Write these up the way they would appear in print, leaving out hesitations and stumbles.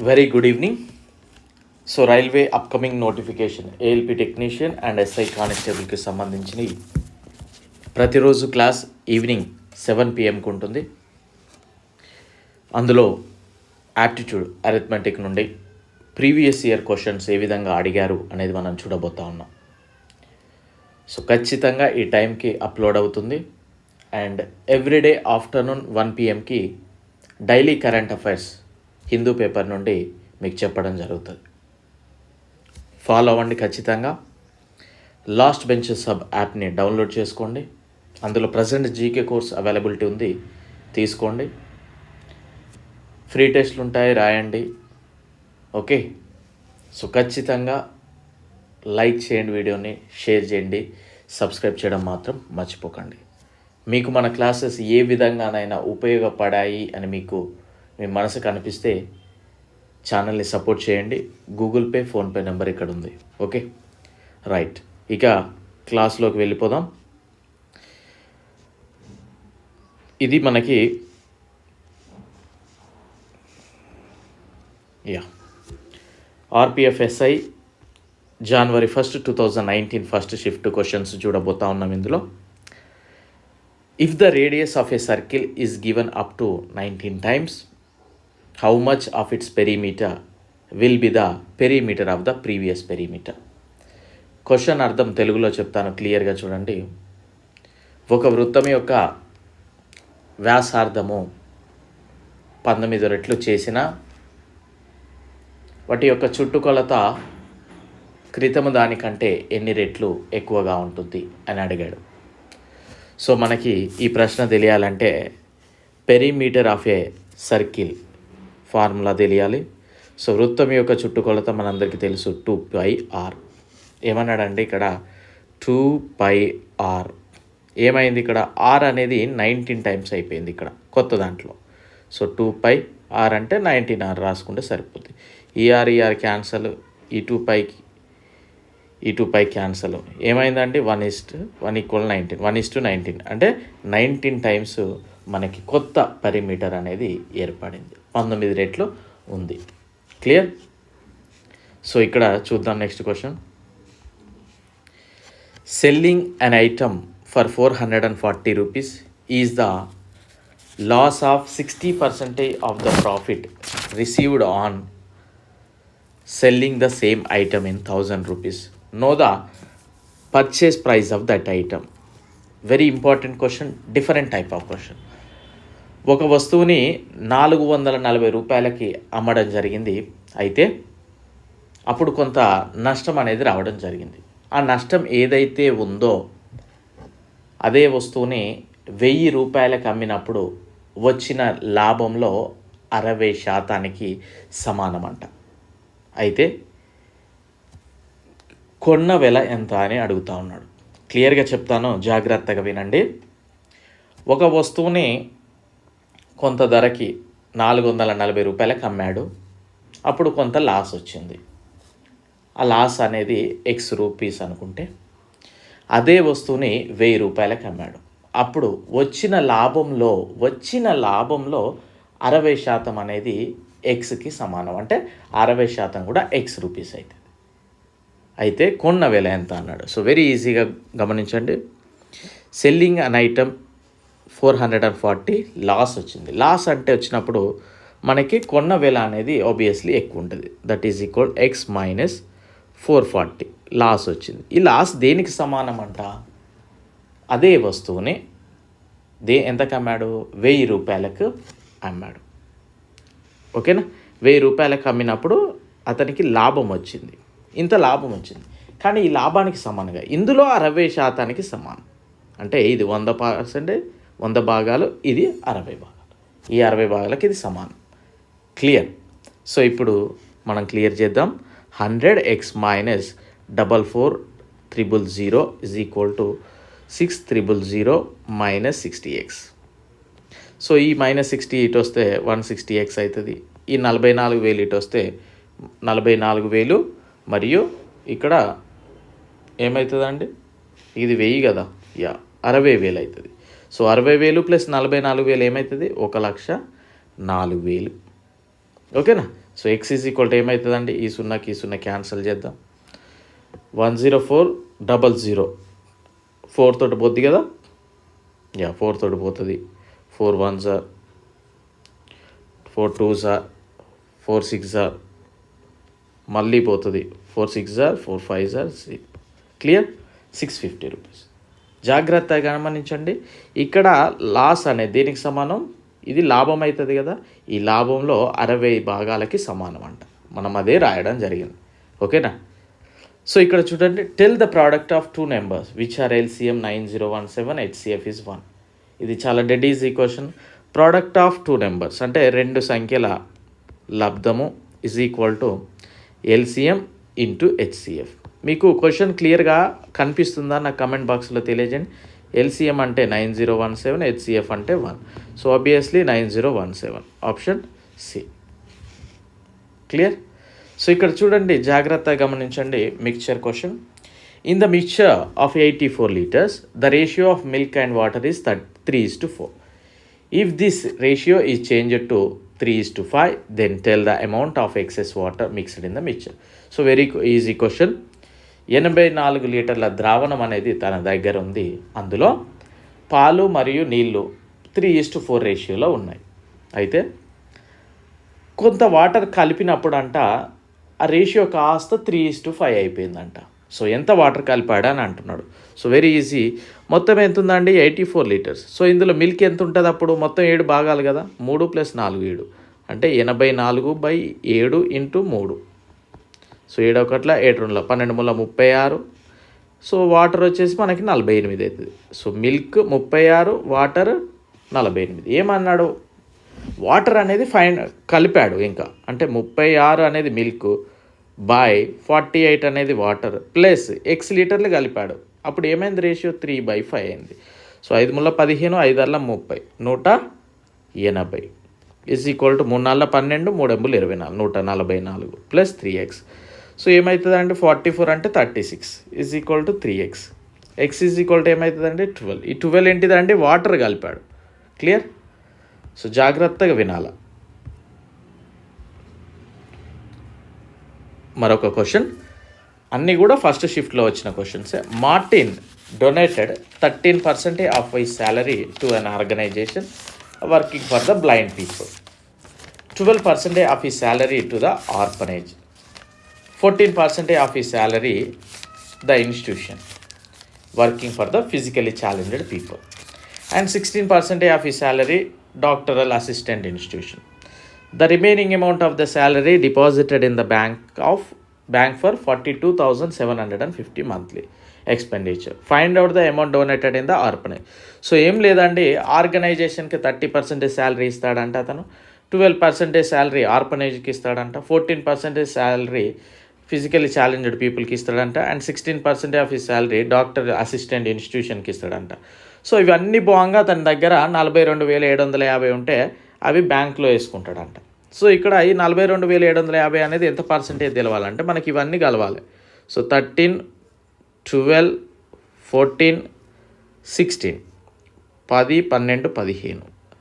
Very good evening. So railway upcoming notification ALP technician and SI కానిస్టేబుల్కి సంబంధించి ప్రతిరోజు class evening 7 PM ఉంటుంది. అందులో aptitude arithmetic నుండి previous year questions ఏ విధంగా అడిగారు అనేది మనం చూడబోతా ఉన్నాం. సో ఖచ్చితంగా ఈ టైంకి అప్లోడ్ అవుతుంది. అండ్ ఎవ్రీడే ఆఫ్టర్నూన్ 1 PMకి daily current affairs Hindu paper నుండి మీకు చెప్పడం జరుగుతుంది. ఫాలో అవ్వండి ఖచ్చితంగా. లాస్ట్ బెంచెస్ సబ్ యాప్ని డౌన్లోడ్ చేసుకోండి. అందులో ప్రజెంట్ జీకే కోర్స్ అవైలబిలిటీ ఉంది, తీసుకోండి. ఫ్రీ టెస్ట్లు ఉంటాయి, రాయండి. ఓకే. సో ఖచ్చితంగా లైక్ చేయండి, వీడియోని షేర్ చేయండి, సబ్స్క్రైబ్ చేయడం మాత్రం మర్చిపోకండి. మీకు మన క్లాసెస్ ఏ విధంగానైనా ఉపయోగపడాయి అని మీకు మీ మనసుకు అనిపిస్తే ఛానల్ని సపోర్ట్ చేయండి. గూగుల్ పే, ఫోన్పే నెంబర్ ఇక్కడ ఉంది. Okay, right. ఇక క్లాస్లోకి వెళ్ళిపోదాం. ఇది మనకి RPF SI January 1, 2019 first shift questions చూడబోతా ఉన్నాం. ఇందులో if the radius of a circle is given up to 19 times, how much of its perimeter will be the perimeter of the previous perimeter? Question అర్థం తెలుగులో చెప్తాను, క్లియర్గా చూడండి. ఒక వృత్తం యొక్క వ్యాసార్థము 19 రెట్లు చేసిన వాటి యొక్క చుట్టుకొలత క్రితము దానికంటే ఎన్ని రెట్లు ఎక్కువగా ఉంటుంది అని అడిగాడు. సో మనకి ఈ ప్రశ్న తెలియాలంటే perimeter of a circle formula తెలియాలి. సో వృత్తం యొక్క చుట్టుకొలత మనందరికీ తెలుసు, 2πr. ఏమన్నాడంటే ఇక్కడ 2πr. ఏమైంది ఇక్కడ? r అనేది 19 times అయిపోయింది ఇక్కడ కొత్త దాంట్లో. సో 2πr అంటే 19r రాసుకుంటే సరిపోతుంది. ఈఆర్ క్యాన్సల్, ఈ 2π క్యాన్సల్. ఏమైందండి? 1:1 = 19, 1:19 అంటే 19 times మనకి కొత్త పెరిమీటర్ అనేది ఏర్పడింది. 19 రెట్లు ఉంది. క్లియర్? సో ఇక్కడ చూద్దాం next question. Selling an item for 440 rupees is the loss of 60% of the profit received on selling the same item in 1000 rupees. Know the purchase price of that item. Very important question, different type of question. ఒక వస్తువుని 440 రూపాయలకి అమ్మడం జరిగింది. అయితే అప్పుడు కొంత నష్టం అనేది రావడం జరిగింది. ఆ నష్టం ఏదైతే ఉందో అదే వస్తువుని 1000 రూపాయలకి అమ్మినప్పుడు వచ్చిన లాభంలో 60% సమానమంట. అయితే కొన్న వెల ఎంత అని అడుగుతా ఉన్నాడు. క్లియర్గా చెప్తాను, జాగ్రత్తగా వినండి. ఒక వస్తువుని కొంత ధరకి 440 రూపాయలకి అమ్మాడు. అప్పుడు కొంత లాస్ వచ్చింది. ఆ లాస్ అనేది X రూపీస్ అనుకుంటే, అదే వస్తువుని 1000 రూపాయలకి అమ్మాడు. అప్పుడు వచ్చిన లాభంలో 60% అనేది Xకి సమానం. అంటే 60% కూడా X రూపీస్ అవుతుంది. అయితే కొన్న వెల ఎంత అన్నాడు. సో వెరీ ఈజీగా గమనించండి. సెల్లింగ్ అన్ ఐటమ్ 440, లాస్ వచ్చింది. లాస్ అంటే వచ్చినప్పుడు మనకి కొన్న వెల అనేది ఆబ్వియస్లీ ఎక్కువ ఉంటుంది. That is equal X - 440. Loss వచ్చింది. ఈ లాస్ దేనికి సమానం అంట? అదే వస్తువుని ఎంతకు అమ్మాడు? 1000 రూపాయలకు అమ్మాడు. ఓకేనా? 1000 రూపాయలకు అమ్మినప్పుడు అతనికి లాభం వచ్చింది. ఇంత లాభం వచ్చింది. కానీ ఈ లాభానికి సమానంగా ఇందులో 60% సమానం. అంటే ఇది 100%, 100 భాగాలు, ఇది 60 భాగాలు. ఈ 60 భాగాలకి ఇది సమానం. క్లియర్? సో ఇప్పుడు మనం క్లియర్ చేద్దాం. 100x - 44,000 is equal to 6,000 - 60x. So ఈ -60 ఇటు వస్తే 160x అవుతుంది. ఈ 44,000 ఇటు వస్తే 44,000 మరియు ఇక్కడ ఏమవుతుందండి? ఇది 1000 కదా, 60,000 అవుతుంది. సో 60,000 + 44,000 ఏమవుతుంది? 1,04,000. ఓకేనా. So X is equal to ఏమవుతుందండి, ఈ సున్నాకి ఈ సున్నా క్యాన్సిల్ చేద్దాం. 10400 4 తోటి పోద్ది కదా, 4 తోటి పోతుంది. 4 1s 4 2s 4 6 మళ్ళీ పోతుంది. 4 6 4 5 క్లియర్. 650 రూపీస్. జాగ్రత్తగా గమనించండి, ఇక్కడ లాస్ అనేది దేనికి సమానం, ఇది లాభం అవుతుంది కదా, ఈ లాభంలో 60 భాగాలకి సమానం అంట. మనం అదే రాయడం జరిగింది. ఓకేనా. సో ఇక్కడ చూడండి, tell the product of 2 numbers which are LCM 9017 HCF is 1. ఇది చాలా dead easy question. Product of 2 numbers అంటే 2 సంఖ్యల లబ్ధము is equal to LCM into HCF. మీకు క్వశ్చన్ క్లియర్గా కనిపిస్తుందా నాకు కమెంట్ బాక్స్లో తెలియజేయండి. LCM అంటే 9017, HCF అంటే 1. So obviously 9017 option C. Clear. So ఇక్కడ చూడండి, జాగ్రత్తగా గమనించండి mixture question. In the mixture of 84 liters the ratio of milk and water is 3:4. If this ratio is changed to 3:5 then tell the amount of excess water mixed in the mixture. So very easy question. 84 లీటర్ల ద్రావణం అనేది తన దగ్గర ఉంది. అందులో పాలు మరియు నీళ్ళు 3:4 రేషియోలో ఉన్నాయి. అయితే కొంత వాటర్ కలిపినప్పుడు అంట ఆ రేషియో కాస్త 3:5 అయిపోయిందంట. సో ఎంత వాటర్ కలిపాడా అని అంటున్నాడు. So very easy. మొత్తం ఎంత ఉందండి, 84 లీటర్స్. సో ఇందులో మిల్క్ ఎంత ఉంటుంది అప్పుడు, మొత్తం 7 భాగాలు కదా, 3 + 4 7 అంటే 84/7 ఇంటూ 3. సో 7 1 7 2 12 3 36. సో వాటర్ వచ్చేసి మనకి 48 అవుతుంది. So milk 36, water 48. ఏమన్నాడు, వాటర్ అనేది కలిపాడు ఇంకా, అంటే 36 అనేది మిల్క్ బై 48 అనేది వాటర్ ప్లస్ ఎక్స్ లీటర్లు కలిపాడు. అప్పుడు ఏమైంది, రేషియో 3/5 అయింది. So 5 3 15, 5 30, 180 is equal to 3 4 12, 3 24, 144 plus 3x. So ఏమవుతుందండి, 44 అంటే 36 is equal to 3x. X is equal to ఏమవుతుందండి 12. ఈ 12 ఏంటిదండి, వాటర్ కలిపాడు. క్లియర్. సో జాగ్రత్తగా వినాలా. మరొక క్వశ్చన్, అన్నీ కూడా ఫస్ట్ షిఫ్ట్లో వచ్చిన క్వశ్చన్సే. Martin donated 13% of his salary to an organisation working for the blind people, 12% of his salary to the orphanage, 14% of his salary the institution working for the physically challenged people, and 16% of his salary doctoral assistant institution. The remaining amount of the salary deposited in the bank for 42,750 monthly expenditure. Find out the amount donated in the orphanage. So ఏం లేదండి, ఆర్గనైజేషన్కి 30% salary ఇస్తాడంట అతను, 12% salary ఆర్ఫనేజ్కి ఇస్తాడంట, 14% salary physically challenged పీపుల్కి ఇస్తాడంట, and 16% of his salary doctor assistant ఇన్స్టిట్యూషన్కి ఇస్తాడంట. సో ఇవన్నీ బాగా తన దగ్గర 42,750 ఉంటే అవి బ్యాంక్లో వేసుకుంటాడంట. సో ఇక్కడ ఈ 42,750 అనేది ఎంత పర్సెంటేజ్ తెలవాలంటే మనకి ఇవన్నీ కలవాలి. సో 13, 12, 14, 16, 10, 12, 15.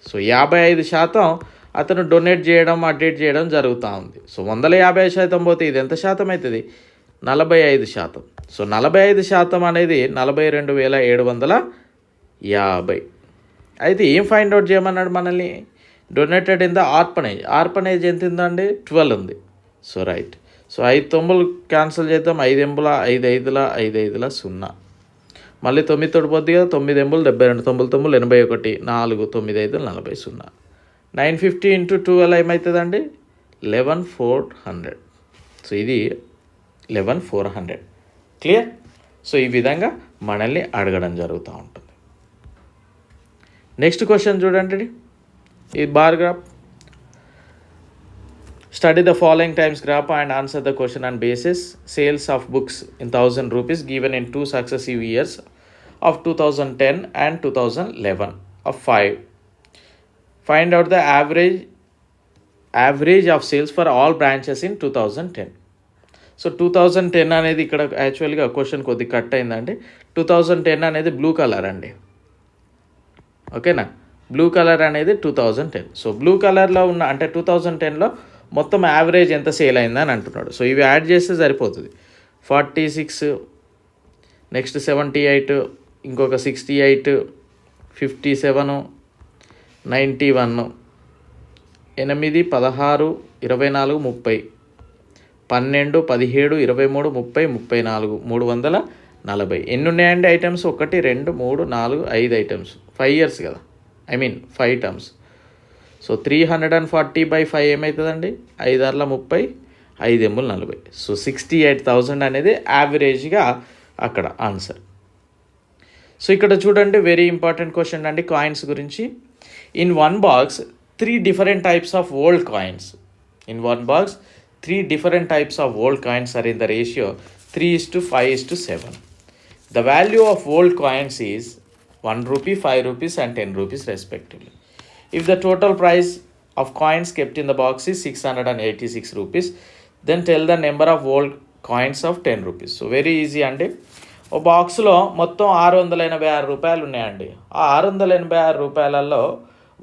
సో 55% అతను డొనేట్ చేయడం అప్డేట్ చేయడం జరుగుతూ ఉంది. సో 150% పోతే ఇది ఎంత శాతం అవుతుంది, 45%. సో 45% అనేది 42,750. అయితే ఏం ఫైండ్ అవుట్ చేయమన్నాడు మనల్ని, డొనేటెడ్ ఇన్ ద ఆర్ఫనేజ్ ఎంత ఉందండి, 12 ఉంది. So right. సో 5 9 క్యాన్సిల్ చేద్దాం, 5 8 5 5 5 5 0, మళ్ళీ 9 తోటి పోద్ది కదా, 9 8 72, 9 9 81, 4 9 5 40 0. 950 ఇంటూ 12 ఏమవుతుందండి, 11,400. సో ఇది 11,400. క్లియర్. సో ఈ విధంగా మనల్ని అడగడం జరుగుతూ ఉంటుంది. నెక్స్ట్ క్వశ్చన్ చూడండి, ఈ bar graph. Study the following times graph and answer the question and basis. Sales of books in 1000 rupees given in 2 successive years of 2010 and 2011 of 5. Find out the average of sales for all branches in 2010. So 2010 అనేది ఇక్కడ యాక్చువల్గా question కొద్దిగా cut అయిందండి. 2010 అనేది blue colour అండి, ఓకేనా. Blue colour అనేది 2010. So blue కలర్లో ఉన్న అంటే 2010లో మొత్తం యావరేజ్ ఎంత సేల్ అయిందని అంటున్నాడు. సో ఇవి యాడ్ చేస్తే సరిపోతుంది. 46, నెక్స్ట్ 78, ఇంకొక 68, 57, 91, 8, 16, 24, 30, 12, 17, 23, 30, 34, 340. ఎన్ని ఉన్నాయండి ఐటమ్స్? 1, 2, 3, 4, 5 ఐటమ్స్. 5 ఇయర్స్ కదా, 5 టర్మ్స్. సో 340/5 ఏమవుతుందండి? 5 ఆర్ల 30, 5 ఎమ్ములు 40. సో 68,000 అనేది యావరేజ్గా అక్కడ ఆన్సర్. సో ఇక్కడ చూడండి, వెరీ ఇంపార్టెంట్ క్వశ్చన్ అండి కాయిన్స్ గురించి. In one box 3 different types of old coins. In one box 3 different types of old coins are in the ratio 3:5:7. The value of old coins is 1 rupee, 5 rupees and 10 rupees respectively. If the total price of coins kept in the box is 686 rupees, then tell the number of old coins of 10 rupees. So very easy అండి. ఓ బాక్స్లో మొత్తం 686 రూపాయలు ఉన్నాయండి. ఆ 686 రూపాయలలో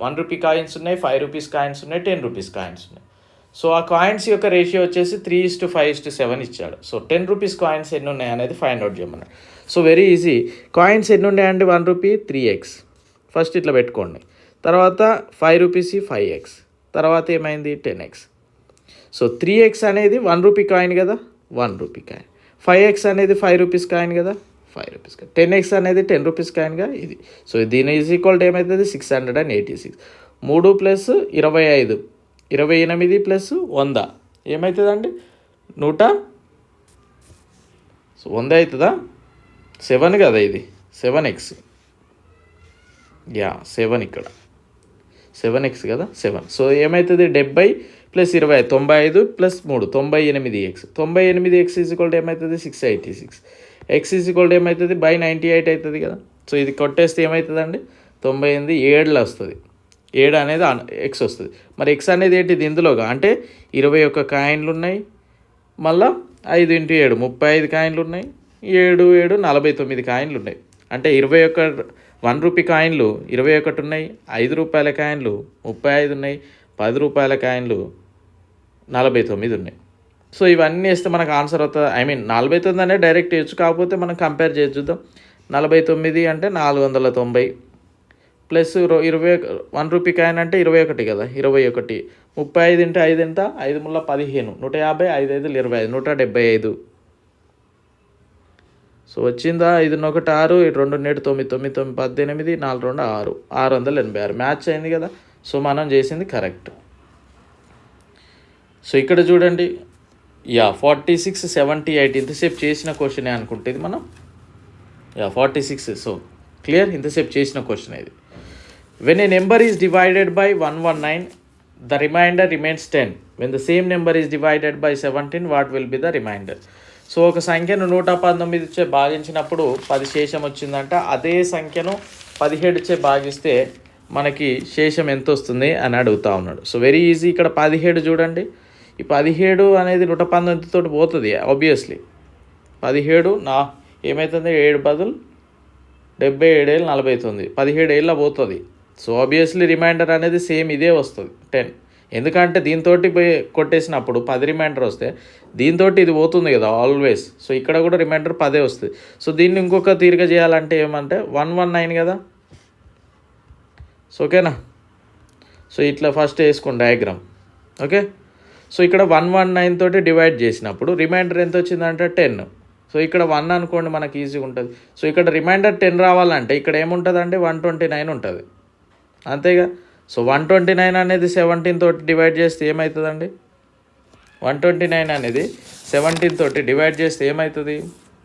1 rupee coins ఉన్నాయి, 5 rupees coins ఉన్నాయి, 10 rupees coins ఉన్నాయి. So ఆ కాయిన్స్ యొక్క రేషియో వచ్చేసి 3:5:7 ఇచ్చాడు. సో 10 రూపీస్ కాయిన్స్ ఎన్ని ఉన్నాయి అనేది ఫైండ్ అవుట్ చేయమన్నాడు. So very easy. కాయిన్స్ ఎన్ని ఉన్నాయండి? 1 రూపీ 3x. ఫస్ట్ ఇట్లా పెట్టుకోండి. తర్వాత 5 రూపీస్ 5x. తర్వాత ఏమైంది? 10x. సో 3x అనేది 1 రూపీ కాయిన్ కదా, 1 రూపీ కాయిన్. 5x అనేది 5 రూపీస్ కాయిన్ కదా, 5 రూపీస్ కాయిన్. 10x అనేది 10 రూపీస్ కాయిన్గా ఇది. సో దీని ఈజ్ ఈక్వల్ టు ఏమవుతుంది? 686. 3 + 25, 28 + 100 ఏమవుతుందండి? 100. సో 100 అవుతుందా? 7 కదా ఇది, 7x. 7 ఇక్కడ 7x కదా, 7. సో ఏమవుతుంది? 70 + 20, 95 + 3, 98x. 98x is equal to ఏమవుతుంది? 686. x ఈజ్ ఈక్వల్ టు ఏమవుతుంది? 98 అవుతుంది కదా. సో ఇది కొట్టేస్తే ఏమవుతుందండి? 98 7లో వస్తుంది. 7 అనేది x వస్తుంది. మరి x అనేది ఏంటిది ఇందులోగా? అంటే 21 కాయిన్లు ఉన్నాయి, మళ్ళీ 5 × 7 35 కాయిన్లు ఉన్నాయి, 7 7 49 కాయిన్లు ఉన్నాయి. అంటే 1 రూపీ కాయిన్లు 21 ఉన్నాయి, 5 రూపాయల కాయిన్లు 35 ఉన్నాయి, 10 రూపాయల కాయిన్లు 49 ఉన్నాయి. సో ఇవన్నీ వేస్తే మనకు ఆన్సర్ అవుతుంది. 49 అనేది డైరెక్ట్ వేయచ్చు, కాకపోతే మనం కంపేర్ చేసి చూద్దాం. 49 అంటే 490 ప్లస్ 1 రూపీ కాయిన్ అంటే 21 కదా, 21. 35 × 5 ఎంత? 5 × 15, 150, 5 × 5 = 25, 175. సో వచ్చిందా? 5 × 1 6, 2 9 9 9 18, 4 2 6, 686. మ్యాచ్ అయింది కదా. సో మనం చేసింది కరెక్ట్. సో ఇక్కడ చూడండి, 46 78 ఇంతసేపు చేసిన క్వశ్చనే అనుకుంటుంది మనం. 46. సో క్లియర్, ఇంతసేపు చేసిన క్వశ్చన్ ఇది. When a number is divided by 119, the remainder remains 10. When the same number is divided by 17, what will be the remainder? So ఒక సంఖ్యను 119 భాగించినప్పుడు 10 శేషం వచ్చిందంట. అదే సంఖ్యను 17 భాగిస్తే మనకి శేషం ఎంత వస్తుంది అని అడుగుతా ఉన్నాడు. So very easy. ఇక్కడ 17 చూడండి, ఈ 17 అనేది 119 తోటి పోతుంది ఆబ్వియస్లీ. 17 ఏమవుతుంది? 7 బదులు 77 49, 17 పోతుంది. సో ఆబ్వియస్లీ రిమైండర్ అనేది సేమ్ ఇదే వస్తుంది 10. ఎందుకంటే దీంతో కొట్టేసినప్పుడు 10 రిమైండర్ వస్తే దీంతో ఇది పోతుంది కదా ఆల్వేస్. సో ఇక్కడ కూడా రిమైండర్ 10 వస్తుంది. సో దీన్ని ఇంకొక తీరుగా చేయాలంటే ఏమంటే 119 కదా. సో ఓకేనా. సో ఇట్లా ఫస్ట్ వేసుకోండి డయాగ్రామ్. ఓకే. సో ఇక్కడ 119 తోటి డివైడ్ చేసినప్పుడు రిమైండర్ ఎంత వచ్చిందంటే 10. సో ఇక్కడ 1 అనుకోండి, మనకి ఈజీగా ఉంటుంది. సో ఇక్కడ రిమైండర్ 10 రావాలంటే ఇక్కడ ఏముంటుందండి? 129 ఉంటుంది, అంతేగా. సో 129 అనేది 17 తోటి డివైడ్ చేస్తే ఏమవుతుందండి? 129 అనేది 17 తోటి డివైడ్ చేస్తే ఏమవుతుంది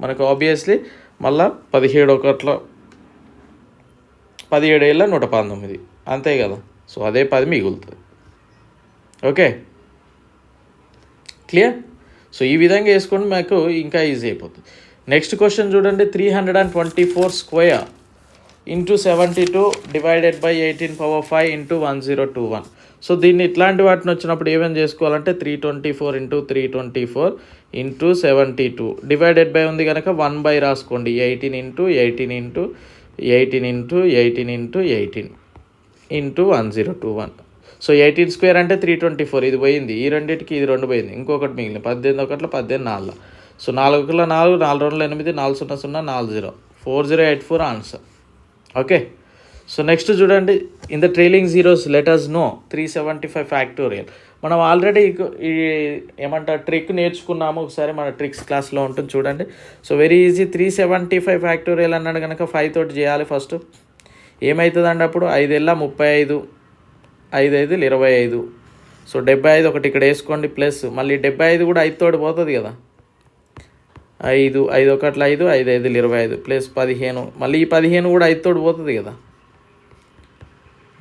మనకు? ఆబ్వియస్లీ మళ్ళీ 17 1 17 119, అంతే కదా. సో అదే 10 మిగులుతుంది. Okay, clear. సో ఈ విధంగా వేసుకొని మాకు ఇంకా ఈజీ అయిపోతుంది. నెక్స్ట్ క్వశ్చన్ చూడండి, 324 square into 72 divided by 18^5 into 1021. So దీన్ని ఇట్లాంటి వాటిని వచ్చినప్పుడు ఏమేమి చేసుకోవాలంటే 324 ఇంటూ 324 ఇంటూ 72 డివైడెడ్ బై ఉంది కనుక 1/, రాసుకోండి. 18 into 18 into 18 into 18 into 18 into 1021. So 18 square అంటే 324, ఇది పోయింది, ఈ రెండింటికి ఇది 2 పోయింది, ఇంకొకటి మిగిలింది 18 ఒకట్ల 18 4. So 4 4 4 2 8 4 0 0 4 0 4084 answer. Okay. So next చూడండి, in the trailing zeros let us know 375 factorial. మనం ఆల్రెడీ ఈ ఏమంటారు ట్రిక్ నేర్చుకున్నాము, ఒకసారి మన ట్రిక్స్ క్లాస్లో ఉంటుంది చూడండి. So very easy. 375 ఫ్యాక్టోరియల్ అన్నాడు కనుక 5 తోటి చేయాలి ఫస్ట్. ఏమవుతుందండి అప్పుడు 5 ఏళ్ళ 35, 5 5 25. సో 75 ఒకటి ఇక్కడ వేసుకోండి, ప్లస్ మళ్ళీ 75 కూడా 5 తోటి పోతుంది కదా, 5 5 ఒకట్ల 5 5 5 25 ప్లస్ 15, మళ్ళీ ఈ 15 కూడా 5 తోటి పోతుంది కదా,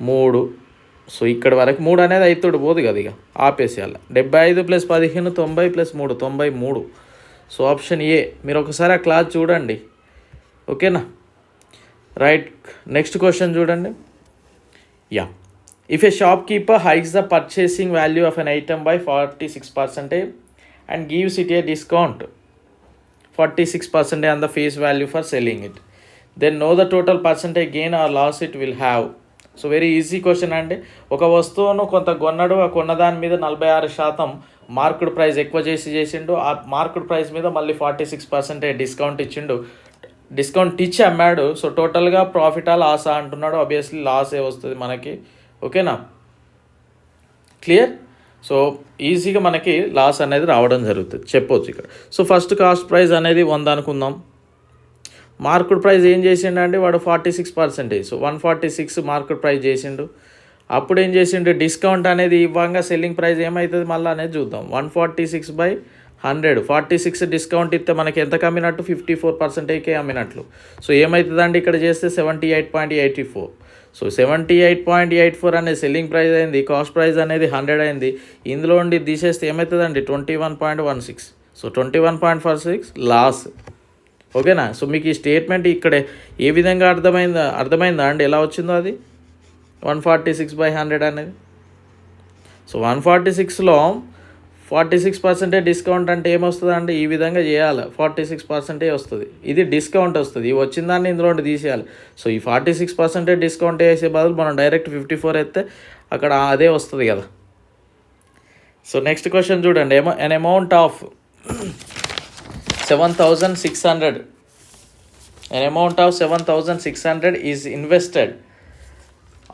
3. సో ఇక్కడ వరకు 3 అనేది 5 తోటి పోదు కదా, ఇక ఆపేసేయాలి. 75 plus 15 90 plus 3 93. So option A. మీరు ఒకసారి ఆ క్లాస్ చూడండి, ఓకేనా. రైట్. నెక్స్ట్ క్వశ్చన్ చూడండి. Yeah, if A shop keeper hikes the purchasing value of an item by 46% and gives it a discount 46% on the face value for selling it, then know the total percentage gain or loss it will have. So very easy question అండి. ఒక వస్తువును కొంత కొన్నాడు, ఆ కొన్నదాని మీద 46% market price ఎక్కువ చేసిండు, ఆ మార్కెట్ ప్రైస్ మీద మళ్ళీ 46% డిస్కౌంట్ ఇచ్చిండు, డిస్కౌంట్ ఇచ్చి అమ్మాడు. సో టోటల్గా ప్రాఫిటా లాసా అంటున్నాడు. ఆబ్వియస్లీ లాసే వస్తుంది మనకి, ఓకేనా. క్లియర్. సో ఈజీగా మనకి లాస్ అనేది రావడం జరుగుతుంది, చెప్పవచ్చు ఇక్కడ. సో ఫస్ట్ కాస్ట్ ప్రైస్ అనేది 100 అనుకుందాం. మార్కెట్ ప్రైస్ ఏం చేసిండు అంటే వాడు 46%, సో 146 మార్కెట్ ప్రైస్ చేసిండు. అప్పుడు ఏం చేసిండు, డిస్కౌంట్ అనేది ఇవ్వంగా సెల్లింగ్ ప్రైస్ ఏమవుతుంది మళ్ళీ అనేది చూద్దాం. 146/100, 46 డిస్కౌంట్ ఇస్తే మనకి ఎంత అమ్మినట్టు, 54%కే అమ్మినట్లు. సో ఏమవుతుందండి ఇక్కడ చేస్తే 78.84. సో 78.84 అనేది సెల్లింగ్ ప్రైస్ అయింది, కాస్ట్ ప్రైస్ అనేది 100 అయింది. ఇందులో ఉండి తీసేస్తే ఏమవుతుందండి 21.16. సో 21.46 లాస్, ఓకేనా. సో మీకు ఈ స్టేట్మెంట్ ఇక్కడ ఏ విధంగా అర్థమైందా అండి, ఎలా వచ్చిందో అది 146/100 అనేది. సో 146లో 46% డిస్కౌంట్ అంటే ఏమొస్తుంది అండి, ఈ విధంగా చేయాలి, 46% వస్తుంది. ఇది డిస్కౌంట్ వస్తుంది, ఇవి వచ్చిన దాన్ని ఇందులో తీసేయాలి. సో ఈ 46% డిస్కౌంట్ వేసే బదులు మనం డైరెక్ట్ 54 వేస్తే అక్కడ అదే వస్తుంది కదా. సో నెక్స్ట్ క్వశ్చన్ చూడండి. an amount of 7,600, an amount of 7,600 is invested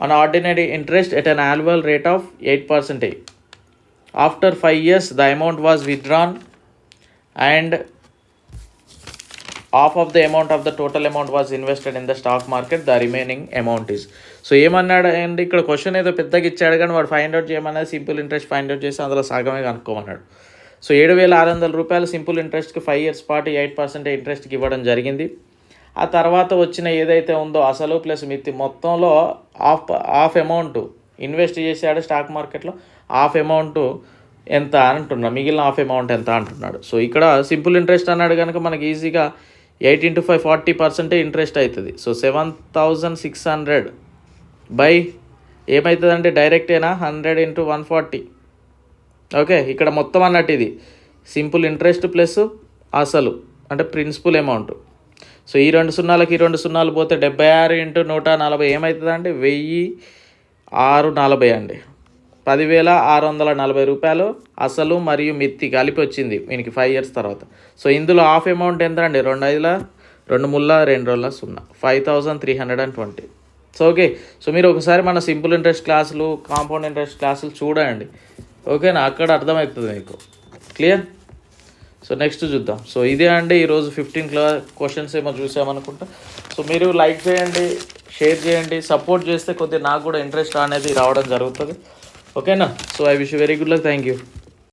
on ordinary interest at an annual rate of 8%. After 5 years, the amount was withdrawn and half of the amount of the total amount was invested in the stock market. The remaining amount is. So ఏమన్నాడు అండి ఇక్కడ, question ఏదో పెద్దగా ఇచ్చాడు కానీ వాడు find out చేయమన్నది simple interest find out చేసి అందులో సగమే కనుక్కోమన్నాడు. సో 7,600 రూపాయలు సింపుల్ ఇంట్రెస్ట్కి 5 years పాటు 8% ఇంట్రెస్ట్కి ఇవ్వడం జరిగింది. ఆ తర్వాత వచ్చిన ఏదైతే ఉందో అసలు ప్లస్ మిత్తి మొత్తంలో హాఫ్ అమౌంట్ ఇన్వెస్ట్ చేశాడు స్టాక్ మార్కెట్లో, హాఫ్ అమౌంట్ ఎంత అంటున్నాడు, మిగిలిన హాఫ్ అమౌంట్ ఎంత అంటున్నాడు. సో ఇక్కడ సింపుల్ ఇంట్రెస్ట్ అన్నాడు కనుక మనకి ఈజీగా 8 × 5 40% ఇంట్రెస్ట్ అవుతుంది. సో 7,600 బై ఏమవుతుందంటే డైరెక్టేనా 100 × 140. ఓకే, ఇక్కడ మొత్తం అన్నట్టు ఇది సింపుల్ ఇంట్రెస్ట్ ప్లస్ అసలు అంటే ప్రిన్సిపల్ అమౌంట్. సో ఈ 2 సున్నాలకి ఈ 2 సున్నాలు పోతే 76 × 140 ఏమవుతుందండి 1,640 అండి. 10,640 రూపాయలు అసలు మరియు మిత్తి కలిపి వచ్చింది వీనికి 5 years తర్వాత. సో ఇందులో హాఫ్ అమౌంట్ ఎంత అండి, 2 5 2 3 2 0 5,320. So okay. సో మీరు ఒకసారి మన సింపుల్ ఇంట్రెస్ట్ క్లాసులు, కాంపౌండ్ ఇంట్రెస్ట్ క్లాసులు చూడండి, ఓకేనా, అక్కడ అర్థమవుతుంది మీకు. క్లియర్. సో నెక్స్ట్ చూద్దాం. సో ఇదే అండి ఈరోజు 15 క్వశ్చన్స్ ఏమో చూసామనుకుంటా. సో మీరు లైక్ చేయండి, షేర్ చేయండి, సపోర్ట్ చేస్తే కొద్దిగా నాకు కూడా ఇంట్రెస్ట్ అనేది రావడం జరుగుతుంది, ఓకేనా. So I wish you very good luck. Thank you.